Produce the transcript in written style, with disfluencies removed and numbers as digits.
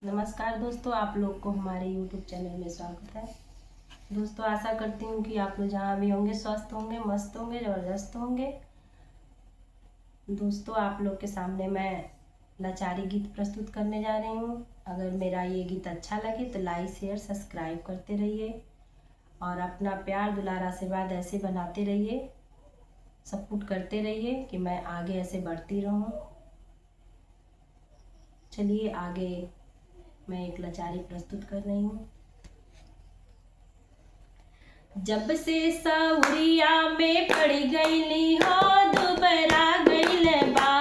नमस्कार दोस्तों, आप लोग को हमारे YouTube चैनल में स्वागत है। दोस्तों, आशा करती हूँ कि आप लोग जहाँ भी होंगे स्वस्थ होंगे, मस्त होंगे, ज़बरदस्त होंगे। दोस्तों, आप लोग के सामने मैं लाचारी गीत प्रस्तुत करने जा रही हूँ। अगर मेरा ये गीत अच्छा लगे तो लाइक शेयर सब्सक्राइब करते रहिए और अपना प्यार दुलार आशीर्वाद ऐसे बनाते रहिए, सपोर्ट करते रहिए कि मैं आगे ऐसे बढ़ती रहूँ। चलिए आगे मैं एक लाचारी प्रस्तुत कर रही हूँ। जब से सौरिया में पड़ गईली हो, दुबरा गईल बा